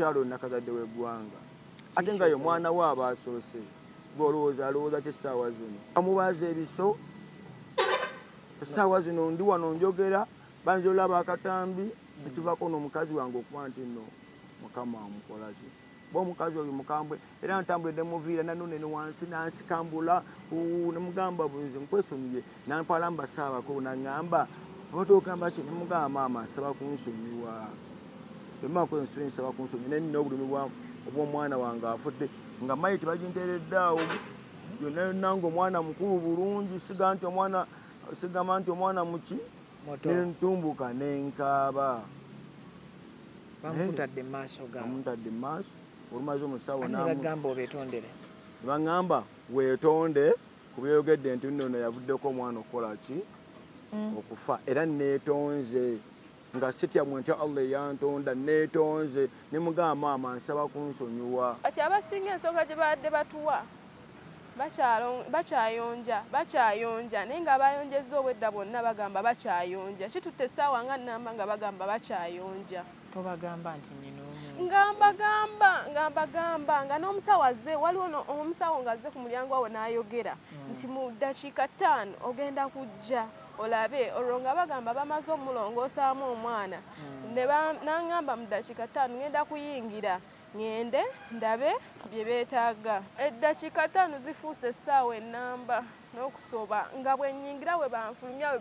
mukyalo nakazadde w'eggwanga ate nga ye mwana we aba asoose alowooza ki essaawa zino amubaaza ebiso essaawa zino ndi wano njogera banza olaba akatambi ekivaako n'omukazi wange okuba nti nno mukama amukola ki ba omukazi oyo mukambwe era ntambulidde muviira nanone ne wansi nansikambula nemugamba bunzi nkwesonyiye nampala mbasaabako naŋŋamba abatogamba ki nemugamba maama nsaba kunsonyiwa emako nsaba kunsonyiwa naye nina obulumi obw'omwana wange afudde nga mayi tebaginteeredde awo yonna nange omwana mukulu bulungi sigamba nti omwana muki nentumbuka nenkaaba bamutadde mu maaso olumaze omusawo bagamba obetondere baŋŋamba weetonde kubyeyogedde nti nnono yavuddeko omwana okukola ki okufa era neetonze nga sityamu ntya Allah yantonda neetonze nemugamba maama nsaba kunsonyiwa kati abasinga ensonga gye badde batuwa bakyayonja naye nga bayonjeza obwedda bwonna bagamba bakyayonja kitutte essaawa nga nnamba nga bagamba bakyayonja tobagamba nti ngambagamba nga n'omusawo azze waliwo omusawo ng'azze ku mulyango awo n'ayogera nti mu ddakiika 5 ogenda kujja olabe olwo nga bagamba bamaze omulongoosaamu omwana n'aŋŋamba mu ddakiika 5 ngenda kuyingira ngende ndabe bye beetaaga eddakiika 5 zifuuse essaawa ennamba n'okusoba nga bwe nnyingira we banfulumya we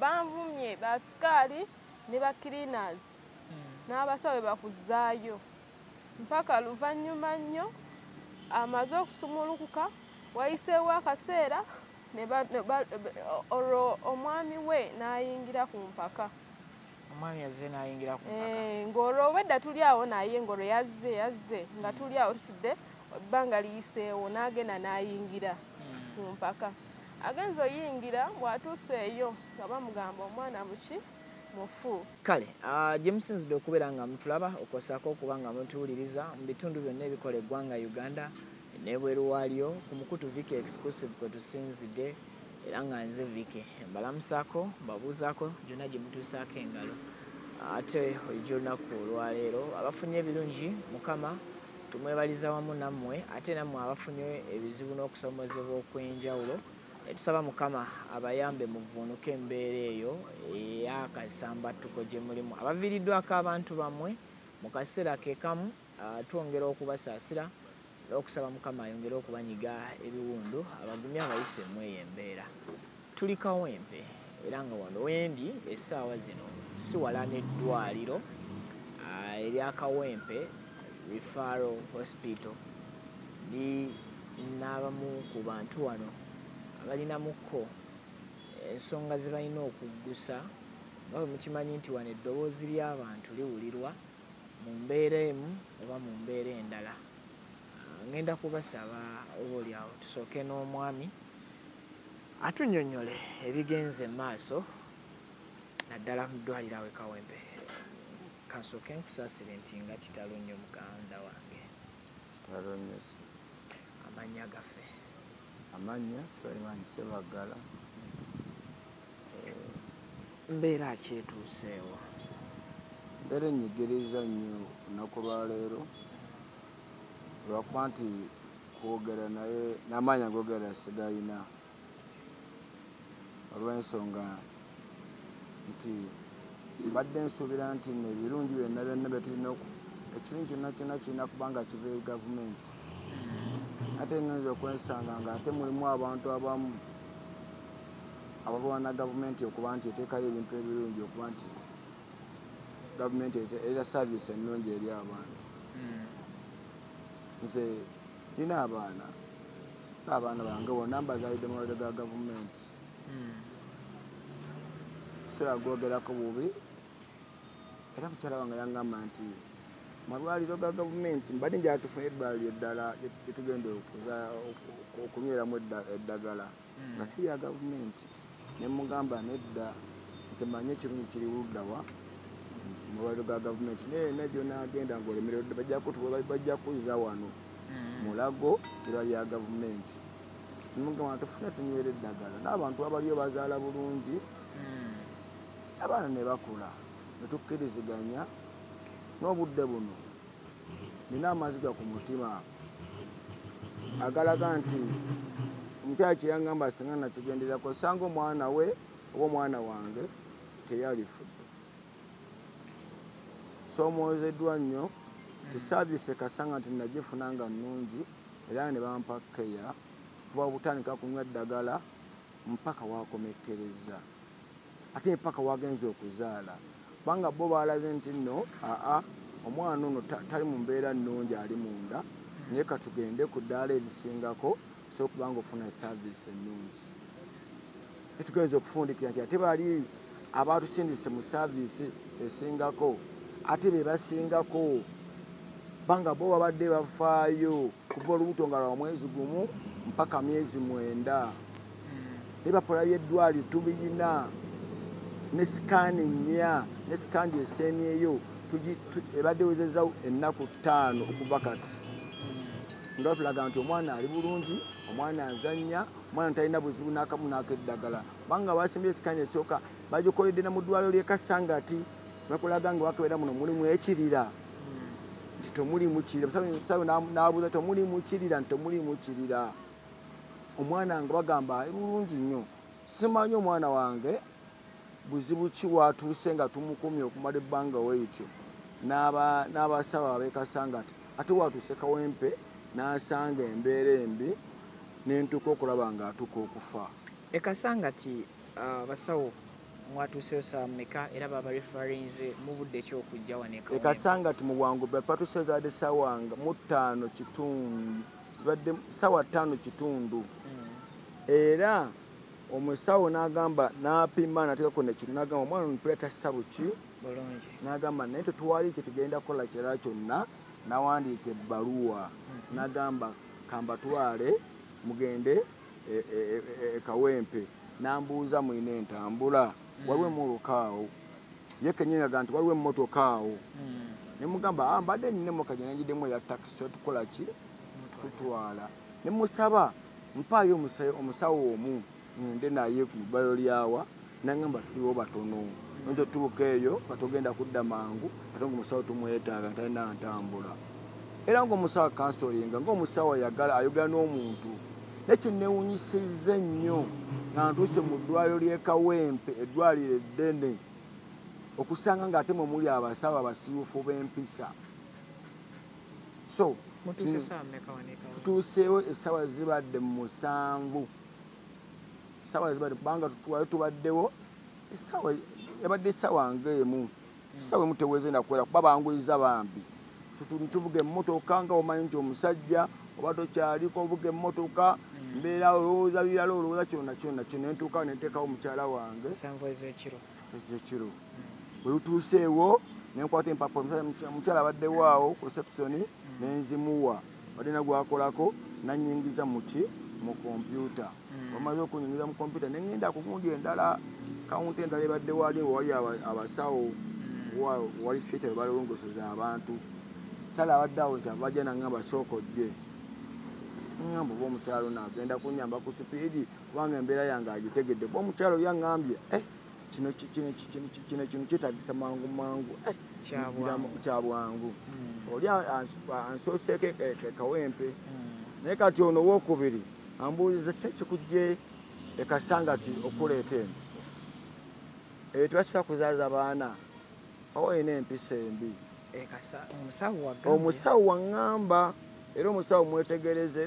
banvumye basikaali ne bakiriinazi n'abasawo be bakuzzaayo mpaka luvannyuma nnyo amaze okusumulukuka wayiseewo akaseera olwo omwami we n'ayingira ku mpaka ng'olwo obwedda tuli awo naye ng'olwo yazze nga tuli awo tutudde ebbanga liyiseewo n'agenda n'ayingira ku mpaka agenza oyingira bw'atuuse eyo nga bamugamba omwana muki mufu kale gye musinzidde okubeera nga mutulaba okosaako okuba nga mutuwuliriza mu bitundu byonna ebikola eggwanga Uganda n'ebweru waalyo ku mukutu Viki Exclusive kwe tusinzidde era nga nze Viki mbalamusaako mbabuuzaako gyonna gye mutuusaako engalo ate olijja olunaku olwaleero abafunye ebirungi Mukama tumwebaliza wamu nammwe ate nammwe abafunye ebizibu n'okusoomozebwa okw'enjawulo tusaba Mukama abayambe muvvuunuke embeera eyo ey'akasambattuko gye mulimu abaviiriddwako abantu bammwe mu kaseera ke kamu twongera okubasaasira n'okusaba Mukama ayongere okubanyiga ebiwundu abagumye abayise mweyo embeera tuli Kawempe era nga wano wendi essaawa zino si wala n'eddwaliro erya Kawempe Referral Hospital n'abamu ku bantu wano abalinamuko ensonga ze balina okuggusa nga bwe mukimanyi nti wano eddoboozi ly'abantu liwulirwa mu mbeera emu oba mu mbeera endala ngenda kubasaba oboolyawo tusooke n'omwami atunnyonnyole ebigenze mu maaso naddala mu ddwaliro awe Kawempe kansooke nkusaasire nti nga kitalo nnyo muganda wange kitalo nnyo amannya gaffe amannya Sulaiman Sebagala mbeera akyetuuseewo mbeera enyigiriza nnyo olunaku lwaleero lwakuba nti kwogera naye n'amaanyi agogera sigayina olw'ensonga nti mbadde nsuubira nti ebirungi byonna bye tulina ekirungi kyonna kirina kubanga kiva eri gavumenti ate ngenza okwesanga nga ate mulimu abantu abamu abalwana gavumenti okuba nti eteekayo ebintu ebirungi okuba nti gavumenti era saaviisi ennungi eri abantu nze nina abaana bange bonna mbazaalidde mu malwaliro ga gavumenti siragwogerako bubi era mukyala wange yangamba nti malwaliro ga gavumenti mbadde njala tufune eddwaliro eddala lyetugenda okunyweramu eddagala nga si lya gavumenti nemugamba nedda nze manye ekirungi kiri luddawa malwaliro ga gavumenti naye gyonagenda ngaolemeredde bajja kuzza wano mulago era lya gavumenti nemugamba tufune tunywera eddagala n'abantu abaliyo bazaala bulungi abaana ne bakula netukkiriziganya n'obudde buno nina amaziga ku mutima agalaga nti omukyala kye yaŋŋamba singa nakigenderako osanga omwana we oba omwana wange teyalifudde. Soomoozeddwa nnyo ti saaviisi ekasanga nti nagifuna nga nnungi era ne bampa keya kuva butandika kunywa ddagala mpaka wakomekkereza ate mpaka wagenze okuzaala kubanga bo baalaze nti nno omwana ono tali mu mbeera nnungi ali munda naye katugende ku ddaala erisingako so kubanga ofuna saaviisi ennungi. Netugenza okufundikira nti ate bali abatusindise mu saaviisi esingako ate be basingako banga bo babadde bafaayo kuva olubuto nga lwa mwezi gumu mpaka myezi 9. Ebapula by'eddwaliro tubiyina ne sikaani 4 ne sikaani esemyeyo ebadde wezezza ennaku 5 okuva kati nga tulaga nti omwana ali bulungi, omwana azannya, omwana talina buzibu n'akamu n'akeddagala kubanga basimbye esikaani esooka bagikoledde na mu ddwaliro ly'e Kasangati bakulaga nga wakebera muno mulimu ekirira nti tomulimu kirira. Musawo n'abuuza tomulimu kirira nti tomulimu kirira. Omwana nga bagamba ali bulungi nnyo. Simanyi omwana wange buzibu ki watuuse nga tumukumye okumala ebbanga weekyo n'abasawo ab'e Kasangati ate watuuse Kawempe n'asanga embeera embi n'entuuka okulaba ng'atuuka okufa. E Kasangati abasawo mwatuuseyo saa mmeka era baba referrinze mu budde ekyokujja wano e Kasangati mu bwangu bapatuuse zaadde ssaawa 5 kitundu zibadde ssaawa 5 kitundu era omusawo n'agamba n'apima nateekako nekintu n'agamba omwana omupiira tassa buki bulungi n'agamba naye tetuwali kye tugenda kukola kirala kyonna n'awandiika ebbaluwa n'agamba kambatwale mugende e Kawempe n'ambuuza mwina entambula waliwo emmotoka awo ye kennyini aga nti waliwo emmotoka awo ne mugamba mbadde nina emmotoka gye nangiddemu eya takisi tukola ki tutwala ne musaba mpaayo omusawo omu ngende naye ku bbalo lyawa n'agamba tuliwo batono nzo tuuka eyo katugenda kudda mangu ate ng'omusawo tumwetaaga talina ntambula era ng'omusawo kansolinga ng'omusawo ayogera n'omuntu nekyo neewunyisizza nnyo nga ntuuse mu ddwaliro ly'e Kawempe eddwaliro eddene okusanga ng'ate mwe muli abasawo abasiiwufu b'empisa. So tutuuseewo essaawa zibadde 7 essaawa zibadde kubanga twali tubaddewo essaawa yabadde essaawa ng'emu essaawa emu teweze nakuwera kuba banguyiza bambi tuvuga emmotoka nga omanyi nti omusajja oba tokyaliko ovuga emmotoka mbeera olowooza birala olowooza kyonna kino nentuuka nenteekawo mukyala wange 7 ez'ekiro bwe lutuuseewo nenkwata empapula mukyala abaddewo awo ku reception nenzimuwa badde nagwakolako nanyingiza muki mu kompyuta bamaze okunyingiza mu kompyuta nengenda ku gundi endala kawunta endala ebadde wali wali abasawo wali theatre balongoseza abantu sala abadde awo kyavajja nangamba sooka ojje ngamba oba omukyalo naagenda kunyamba ku sipiidi kubanga embeera yange agitegedde kuba omukyalo yaŋŋambye kino kyetagisa mangu kyabwangu oli ansooseeko Kawempe naye kati ono owookubiri ambuuliza kyekikujje e Kasangati okuleeta eno tebasobola kuzaaza baana oba olina empisa embi. Omusawo waŋŋamba era omusawo mwetegereze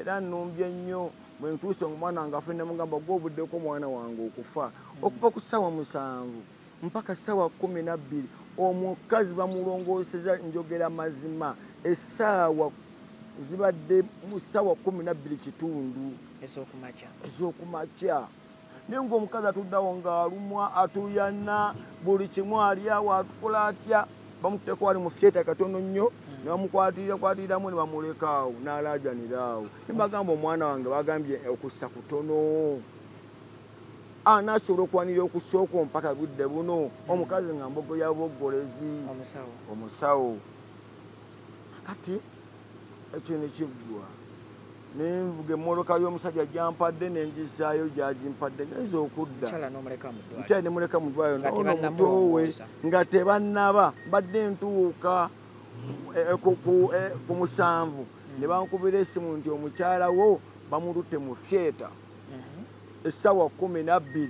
era nnumbye nnyo bwe ntuuse omwana wange afune mugamba gw'obuddeko omwana wange okufa okuva ku ssaawa 7 mpaka ssaawa 12 omukazi bamulongooseza njogera mazima essaawa zibadde mu ssaawa 12 kitundu ez'okumakya naye ng'omukazi atuddawo ng'alumwa atuyana buli kimu ali awo atukola atya bamuteeko wali mu fyeta katono nnyo ne bamukwatiriramu ne bamuleka awo n'alaajanira awo nebagamba omwana wange bagambye okussa kutono n'asobola okwanirira okusooka mpaka budde buno omukazi nga mbogo ya boggolezi omusawo kati ekyo nekiggwa nenvuga emmotoka y'omusajja gyampadde nengisaayo gyagimpadde genza okudda nkyali nemuleka mu ddwaliro ono mutowe nga tebannaba mbadde ntuuka ku musanvu ne bankubira essimu nti omukyala wo bamulutte mu fyeta essaawa 12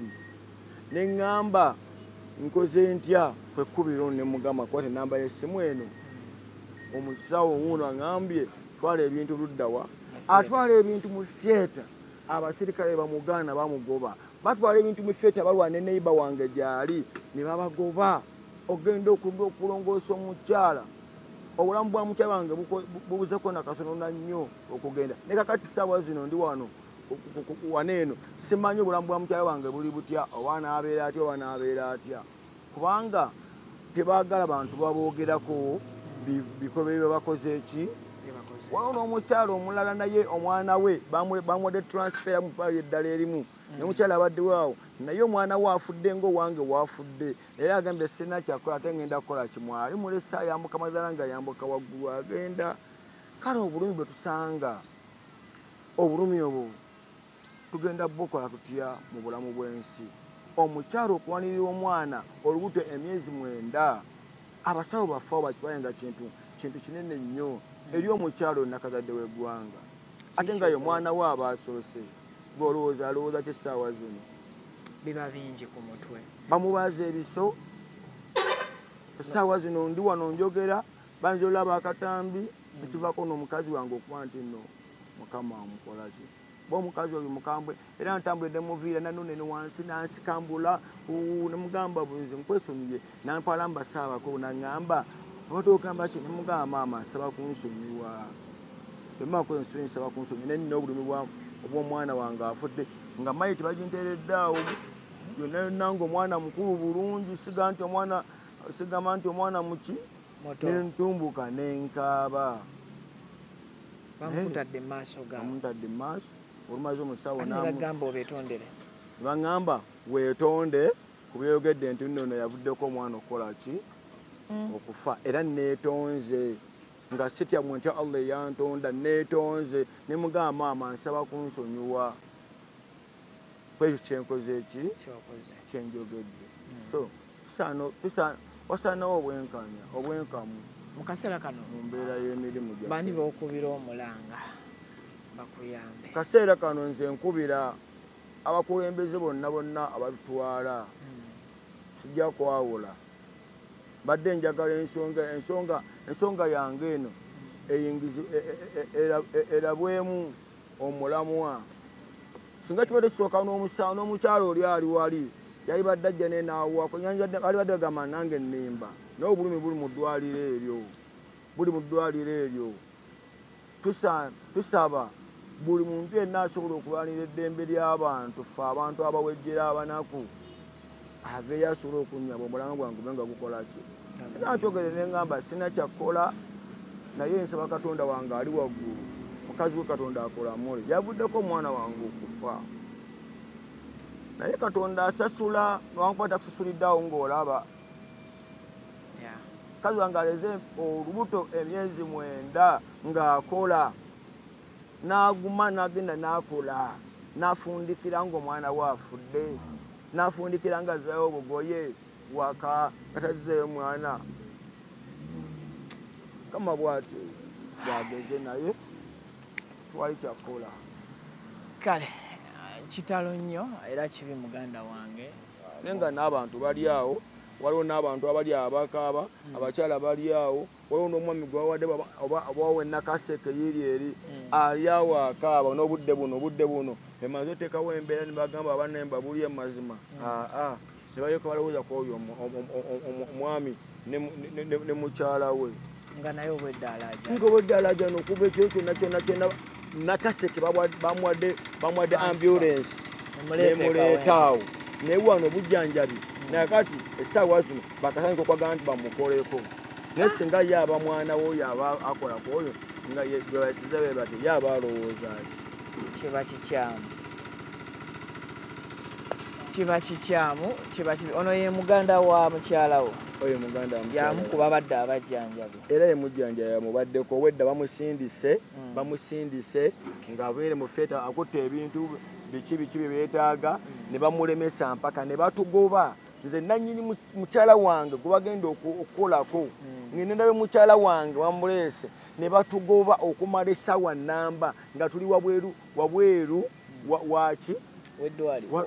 ne ŋŋamba nkoze ntya kwekubiro ne mugamba kwate enamba y'essimu eno omukisawo wuuno aŋambye twala ebintu luddawa atwala ebintu mu fyeta abasirikale bamugaana bamugoba batwala ebintu mu fyeta balwana ne neiba wange gyali ne babagoba ogenda okulongoosa omukyala obulamu bwa mukyala wange bubuzeko nakasonona nnyo okugenda ne kakati ssaawa zino ndi wano waneeno simanyi obulamu bwa mukyala wange buli butya oba anaabeera atya oba anaabeera atya kubanga tebaagala bantu baboogerako bikolwa bye bakoze eki waliwo n'omukyala omulala naye omwana we bamuwadde transfera mu ppala eddala erimu n'omukyala abaddewo naye omwana we afudde ng'owange waafudde era agambye sirina kyakola ate ngenda kukola kimwali mulese ayambuka mazala nga yambuka waggulu agenda kale obulumi bwe tusanga obulumi obwo tugenda bukola tutya mu bulamu bw'ensi omukyala okuwanirira omwana olubuto emyezi 9 abasawo bafe bakibaye nga kintu kinene nnyo eri omukyala onakazadde w'eggwanga ate nga ye omwana we aba asoose gw'olowooza ky'essaawa zino biba bingi ku mutwe bamubaaza ebiso essaawa zino ndi wano njogera banza olaba akatambi ekivaako n'omukazi wange okuba nti nno mukama amukolaki omukazi oyo mukambwe era ntambulidde muviira nanone ne wansi nansikambula nemugamba bunzi nkwesonyiye nampala mbasaabako naŋŋamba obadde ogamba ki nemugamba maama nsaba kunsonyiwa emakoze nsonyi nsaba kunsonyiwa naye nina obulumi obw'omwana wange afudde nga mayi tebaginteereddaawo yonna nange omwana mukulu bulungi sigamba nti omwana muki nentumbuka nenkaaba bamutadde maaso bamutadde maaso olumaze omusawo bagamba obetondere baŋŋamba weetonde kubyeyogedde nti nno yavuddeko omwana okukola ki okufa era neetonze nga sitya mu ntya Allah yantonda neetonze nemugamba maama nsaba kunsonyiwa kwekyo kyenkoze eki kyenjogedde so wasaanawo obwenkamu mu kaseera kano mu mbeera y'emirimu gyaffe bani bookubira omulanga bakuyambe kaseera kano nze nkubira abakulembeze bonna abatutwala sijja kwawula badde njagala ensonga yange eno erabwemu omulamwa singa kibadde kisooka n'omukyalo oli ali wali yali badde ajja nenaawaako ali badde agamba nange nnimba naye obulumi buli mu ddwaliro eryo tusaba buli muntu yenna asobola okulwanira eddembe ly'abantu ffe abantu abawejjera abanaku aveeyo asobola okunyaba omulamu gwange gube nga gukola ki era nkyogere neŋŋamba sina kyakkola naye nsaba katonda wange ali waggulu mukazi we katonda akolamule yavuddeko omwana wange okufa naye katonda asasula newankuba takusasuliddeawo ng'olaba mukazi wange aleze olubuto emyezi 9 ng'akola n'aguma n'agenda n'akola n'afundikira ng'omwana we afudde n'afundikira nga azaayo obugoye waka atazzeeyo mwana kama bw'atyo bwageze naye twali kyakkola kale kitalo nnyo era kibi muganda wange naye nga n'abantu bali awo waliwo n'abantu abali abakaaba abakyala bali awo waliwo n'omwami gwe bawadde obawe nakaseke yiri eri ali awo akaaba n'obudde buno emaze oteekawo embeera ne bagamba abanemba buli emazima ne balyoka balowooza ku oyo omwami ne mukyala we nga naye obweddaalaja nokuba ekyo kyonna nakaseke bamuwadde ambulance nemuleetaawo naye wano bujjanjabi nakati essaawa zino bakasanyika okwagala nti bamukoleko naye singa ye aba mwana we oyo aba akola ku oyo nga gwe basiza be bati ye aba alowooza ki kiba kikyamu ono ye muganda wa mukyala wo oyo muganda yamukuba badde abajjanjabi era ye mujjanjabi yamubaddeko obwedda bamusindise ng'abeere mu feeta akutte ebintu biki bye beetaaga ne bamulemesa mpaka ne batugoba nze nannyini mukyala wange gwe bagenda okukolako ngende ndabe mukyala wange wamuleese ne batugoba okumala essaawa nnamba nga tuli wabweru waki weddwaliro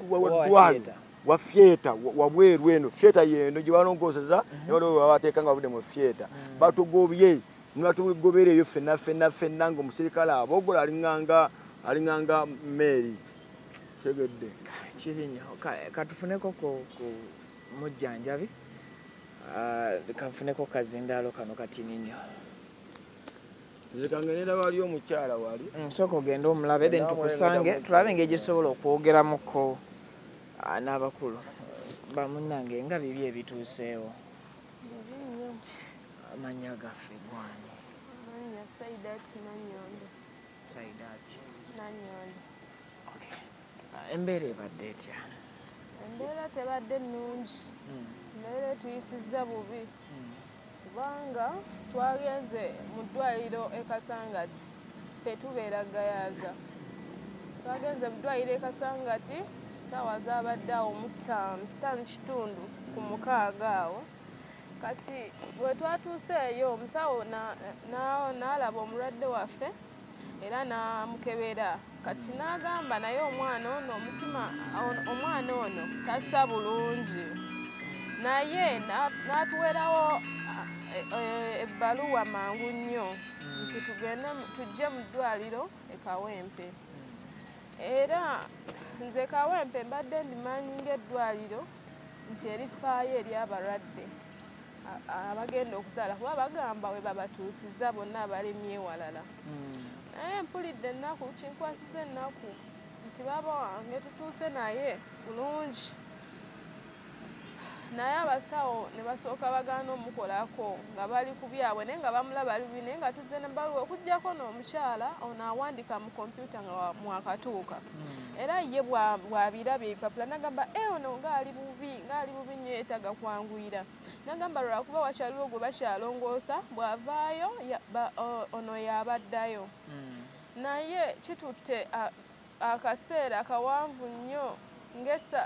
wa fyeta wabweru eno fyeta yeno gye balongooseza ne waliwo babateeka nga bavudde mu fyeta batugobye nga tugobera eyo ffenna ng'omusirikale abogola alinganga meeri segedde kiri nnyo katufuneko ku mujjanjabi kafuneko kazindaalo kano katini nnyo zikangenera wali omukyala wali sooka ogenda omulabe then tukusange tulabe engeri gisobola okwogeramuko n'abakulu bamunnange nga bibi ebituuseewo amanya gaffe gwani Saidati embeera ebadde etya embeera tebadde nnungi embeera tuyisizza bubi kubanga twagenze mu ddwaliro e Kasangati ffe tubeera Gayaza twagenze mu ddwaliro e Kasangati saawa zaabadde awo mu ttaano kitundu ku 6 awo kati bwe twatuuseeyo omusawo n'alaba omulwadde waffe era n'amukebera kati n'agamba naye omwana ono omutima omwana ono tassa bulungi naye n'atuwerawo ebbaluwa mangu nnyo nti tujje mu ddwaliro e Kawempe era nze Kawempe mbadde ndimanyi ng'eddwaliro nti erifaayo eri abalwadde abagenda okuzaala kuba bagamba we babatuusiza bonna abalimye ewalala naye mpulidde ennaku kinkwasiza ennaku nti baba wange tutuuse naye bulungi naye abasawo ne basooka bagaana omukolako nga bali ku byabwe naye nga bamulaba lubi naye nga tuzze ne baluwa okuggyako n'omukyala ono awandika mu kompyuta nga mwakatuuka era ye bw'abirabye ebipapula n'agamba ono ngaali bubi nnyo yeetaaga kwanguyira n'agamba lwakuba wakyaliwo gwe bakyalongoosa bw'avaayo ono y'abaddayo naye kitutte akaseera akawanvu nnyo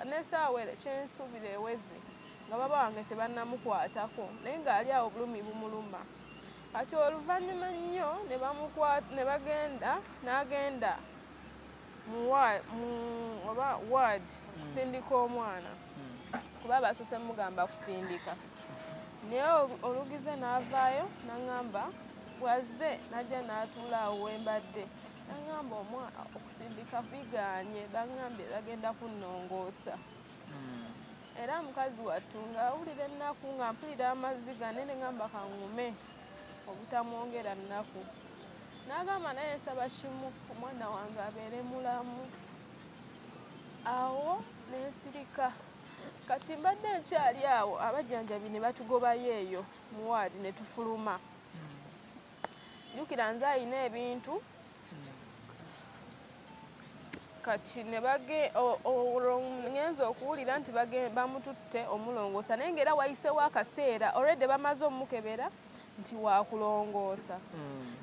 n'essaawa kyensuubira eweze nga baba wange tebannamukwatako naye ng'ali awo bulumi bumuluma kati oluvannyuma nnyo n'agenda mu ward okusindika omwana kuba basoose mugamba kusindika naye olugize n'avaayo n'aŋŋamba bwazze n'ajja n'atuula awo wembadde n'aŋŋamba okusindika bigaanye baŋŋambye bagenda kunnongoosa era mukazi wattu ng'awulira ennaku nga mpulira amazzi ganne ne ŋŋamba kaŋŋume obutamwongera nnaku n'agamba naye nsaba kimu omwana wange abeere mulamu awo n'ensirika kati mbadde nkyali awo abajjanjabi ne batugobayo eyo mu waadi ne tufuluma jjukira nze alina ebintu kati ne ngenza okuwulira nti bamututte omulongoosa naye ng'era wayiseewo akaseera already bamaze omukebera nti waakulongoosa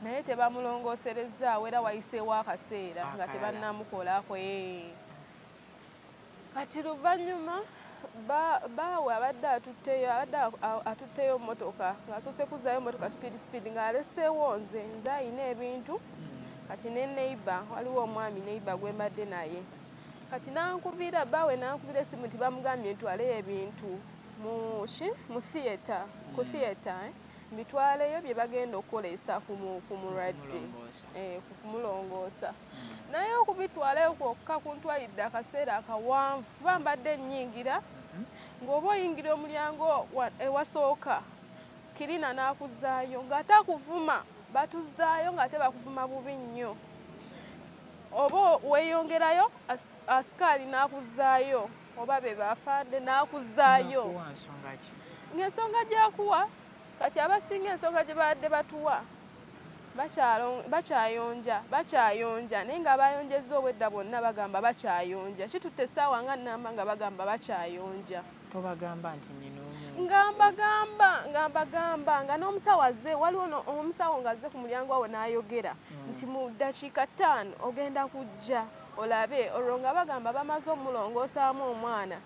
naye tebamulongooserezaawo era wayiseewo akaseera nga tebannamukolako kati luvannyuma baawe abadde atutteyo mmotoka ng'asoose kuzzaayo mmotoka speed ng'aleseewo nze ayina ebintu kati ne neiba waliwo omwami neiba gwe mbadde naye kati baawe nankubira essimu nti bamugambye ntwaleyo ebintu mu theatre ku theatre mbitwaleyo bye bagenda okukolesa ku mulwadde kumulongoosa naye okubitwalayo kwokka kuntwalidde akaseera akawanvu kuba mbadde nnyingira ng'oba oyingira omulyango ewasooka kirina n'akuzzaayo ng'atakuvuma batuzzaayo ng'ate bakuvuma bubi nnyo oba weeyongerayo asikaali n'akuzzaayo oba be baafande n'akuzzaayo ng'ensonga gyakuwa kati abasinga ensonga gye badde batuwa bakyayonja naye nga bayonjezza obwedda bwonna bagamba bakyayonja kitutte essaawa nga nnamba nga bagamba bakyayonja tobagamba nti nyinoomu ngambagamba nga n'omusawo azze waliwo omusawo ng'azze ku mulyango awo n'ayogera nti mu ddakiika 5 ogenda kujja olabe olwo nga bagamba bamaze omulongoosaamu omwana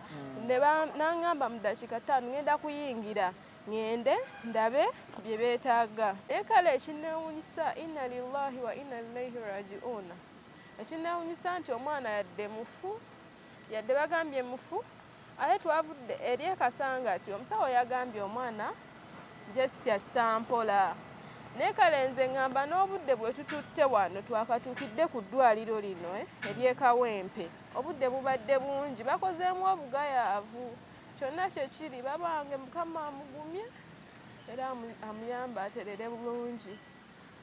n'aŋŋamba mu ddakiika 5 ngenda kuyingira ngende ndabe bye beetaaga. Naye kale ekinneewuunyisa, inna lillahi wa inna ilaihi raji'uuna, ekinneewuunyisa nti omwana yadde mufu, yadde bagambye mufu, ate twavudde eri e Kasangati omusawo yagambye omwana just assa mpola. Naye kale nze ngamba n'obudde bwe tututte wano twakatuukidde ku ddwaliro lino ery'e Kawempe, obudde bubadde bungi, bakozeemu obugayaavu. Kyonna kye kiri babange Mukama amugumye era amuyamba aterere bulungi,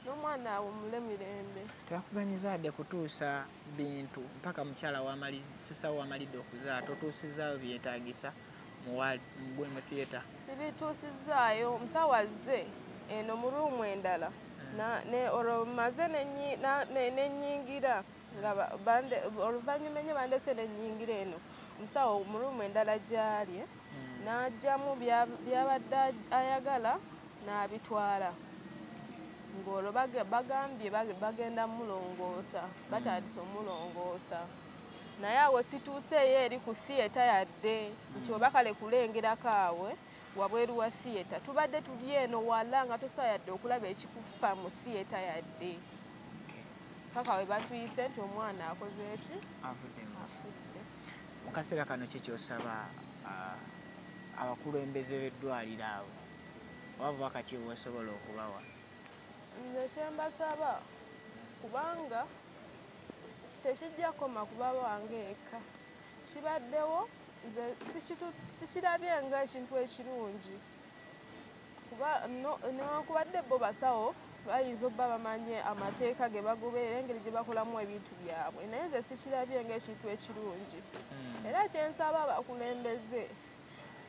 n'omwana awummule mirembe. Twakuganyiza wadde kutuusa bintu mpaka mukyala sisita wamalidde okuzaala totuusizaayo byetaagisa mu theatre? Sibituusizaayo, omusawo azze eno mu ruumu endala olwo maze nenyingira oluvannyuma enye bandese nenyingira eno omusawo mu ruumu endala gy'ali n'aggyamu by'abadde ayagala n'abitwala, ng'olwo bagambye bagenda mulongoosa, batandise omulongoosa. Naye awo situuseeyo eri ku theatre yadde nti oba kale kulengerako awe wabweru wa theatre. Tubadde tuli eno wala nga tosobola yadde okulaba ekikufa mu theatre yadde paka we batuyise nti omwana akoze eki? Afudde. Mu kaseera kano ki ky'osaba abakulembeze b'eddwaliro abo oba bubaka ki bw'osobola okubawa? Nze kye mbasaba, kubanga tekijja koma kuba wange eka, kibaddewo nze sikirabye nga ekintu ekirungi, kuba newankubadde bo basawo bayinza obba bamanye amateeka ge bagoberera engeri gye bakolamu ebintu byabwe, naye nze sikirabye nga ekintu ekirungi. Era kyensaba abakulembeze,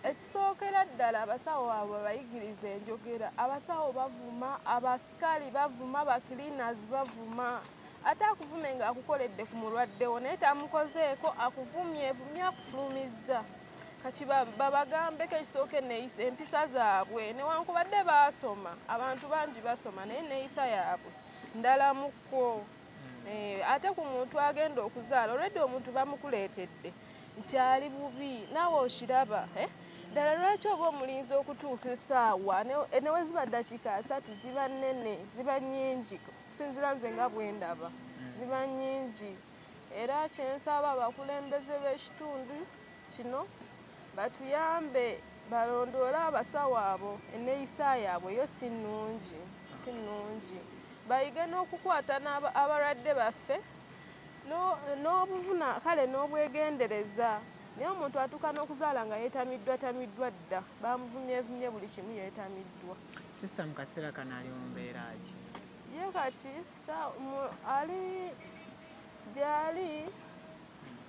ekisookera ddala abasawo abo bayigiriza enjogera. Abasawo bavuma, abasikaali bavuma, abakiliinazi bavuma. Ate akuvume nga akukoledde ku mulwaddewo naye tamukozeeko, akuvumye akufulumizza. Kati babagambeko ekisooke empisa zaabwe, newankubadde baasoma, abantu bangi basoma naye neeyisa yaabwe ndalamukko. Ate ku muntu agenda okuzaala olwedde omuntu bamukuleetedde nti ali bubi, naawe okiraba. Ddala lwaki oba omulinzi okutuuka essaawa newe ziba ddakiika 3 ziba nnene, ziba nnyingi, kusinziira nze nga bwe ndaba, ziba nnyingi. Era kyensaba abakulembeze b'ekitundu kino batuyambe balondoole abasawo abo, enneeyisa yaabwe yo si nnungi, si nnungi. Bayige n'okukwata abalwadde baffe n'obuvuna kale n'obwegendereza. Naye omuntu atuuka n'okuzaala nga yeetamiddwa dda, bamuvumyevumye buli kimu yeetamiddwa. Sisita mu kaseera kano ali mu mbeera ki? Ye kati ali gy'ali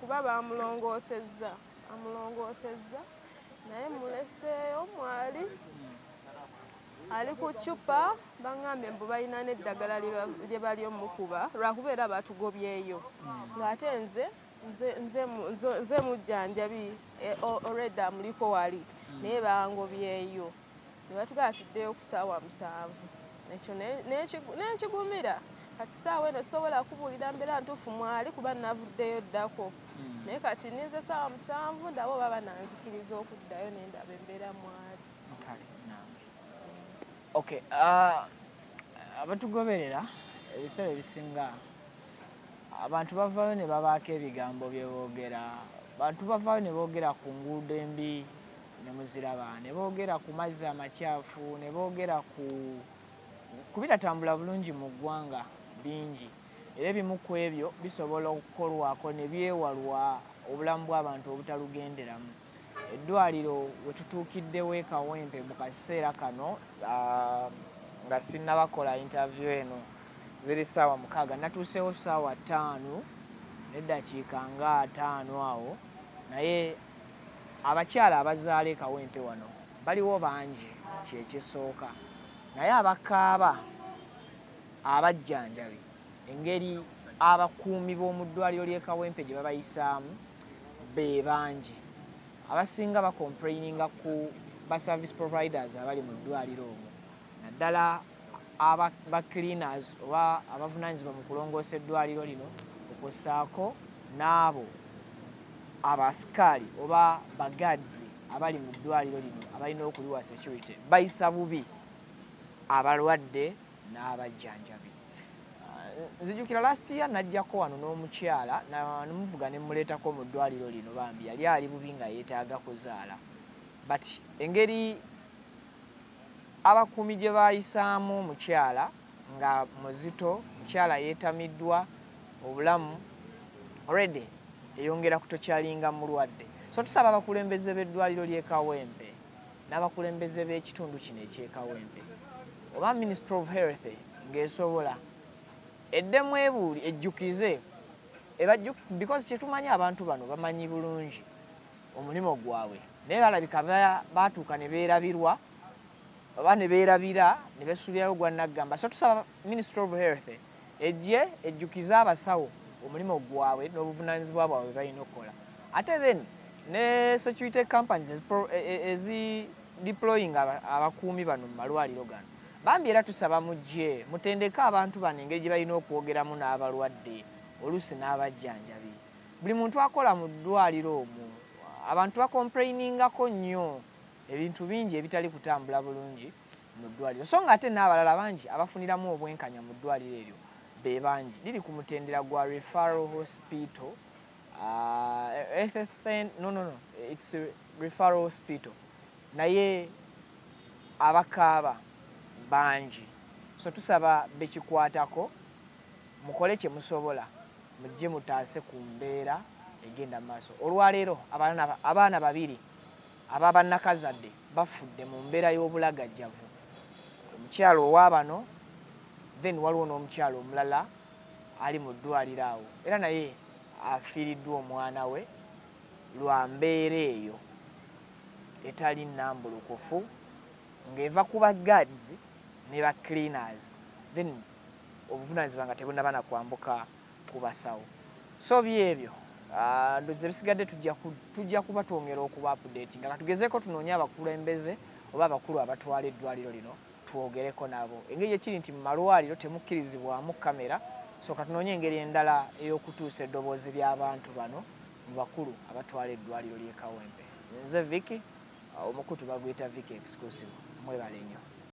kuba bamulongoosezza, naye muleseeyo mwali ali ku ccupa, baŋŋambye mbu balina n'eddagala lye bali omukuba lwakubeera batugobyeyo, ng'ate nze mujjanjabi already amuliko wali naye bangobyeyo ne batugamba tuddeyo ku ssaawa 7. Ekyo nenkigumira, kati ssaawa eno sobola kubuulira mbeera ntuufu mwali kuba navuddeyo ddako, naye kati ninze ssaawa 7 ndaba oba bananzikiriza okuddayo nendaba embeera mwali. Okay, abatugoberera ebiseera ebisinga abantu bavaayo ne babaako ebigambo bye boogera, abantu bavaayo ne boogera ku nguudo embi ne muziraba, ne boogera ku mazzi amakyafu, ne boogera ku bitatambula bulungi mu ggwanga bingi, era ebimu ku ebyo bisobola okukolwako ne byewalwa obulamu bw'abantu obutalugenderamu. Eddwaliro we tutuukiddewo e Kawempe mu kaseera kano nga sinnabakola interview eno ziri ssaawa 6, natuuseewo ssaawa 5 n'eddakiika nga 5 awo, naye abakyala abazaala e Kawempe wano baliwo bangi, kyekisooka. Naye abakaaba abajjanjabi, engeri abakuumi b'omu ddwaliro ly'e Kawempe gye babayisaamu be bangi. Abasinga bakomplaininga ku ba service providers abali mu ddwaliro omwo, naddala ba cleaners oba abavunaanyizibwa mu kulongoosa eddwaliro lino, okussaako n'abo abasikaali oba bagaadzi abali mu ddwaliro lino abalina okuliwa security bayisa bubi abalwadde n'abajjanjabi. Nzijukira last year najjako wano n'omukyala namuvuga ne muleetako mu ddwaliro lino bambi yali ali bubi nga yeetaaga kuzaala, but engeri abakuumi gye baayisaamu omukyala nga muzito, mukyala yeetamiddwa obulamu already eyongera kutokyalinga mulwadde. So tusaba abakulembeze b'eddwaliro ly'e Kawempe n'abakulembeze b'ekitundu kino eky'e Kawempe oba Ministry of Health ng'esobola eddemu ebuuli ejjukize because kyetumanyi abantu bano bamanyi bulungi omulimo gwabwe naye balabika baatuuka ne beerabirwa oba ne beerabira ne besuubirayo gwa naggamba. So tusaba Ministry of Health ejje ejjukize abasawo omulimu gwabwe n'obuvunaanyizibwa bwabwe balina okukola. Ate then ne security companies ezi deploying abakuumi bano mu malwaliro gano bambi era tusaba mujje mutendeke abantu bano engeri gye balina okwogeramu n'abalwadde oluusi n'abajjanjabi. Buli muntu akola mu ddwaliro omwo abantu bakomplainingako nnyo ebintu bingi ebitali kutambula bulungi mu ddwaliro, so nga ate n'abalala bangi abafuniramu obwenkanya mu ddwaliro eryo be bangi. Liri ku mutendera gwa referral hospital. It's a referral hospital. Naye abakaaba bangi. So tusaba bekikwatako mukole kye musobola mujje mutaase ku mbeera egenda maaso. Olwaleero abaana babiri ababannakazadde bafudde mu mbeera y'obulagajjavu. Omukyalo owaabano then waliwo n'omukyalo omulala ali mu ddwaliro awo era naye afiiriddwa omwana we lwa mbeera eyo etali nnambulukufu ng'eva ku ba guards ne ba cleaners then obuvunaanyizibwa nga tebunnaba na kwambuka ku basawo. So byebyo ndoze bisigadde tujja kuba twongera okuba update nga tugezeeko tunoonya abakulembeze oba abakulu abatwala eddwaliro lino twogereko nabo engeri ekiri nti mu malwaliro temukkirizibwamu kamera, so katunoonye engeri endala ey'okutuusa eddoboozi ly'abantu bano mu bakulu abatwala eddwaliro ly'e Kawempe. Nze Vicky, omukutu baguyita Vicky Exclusive. Mwebale nnyo.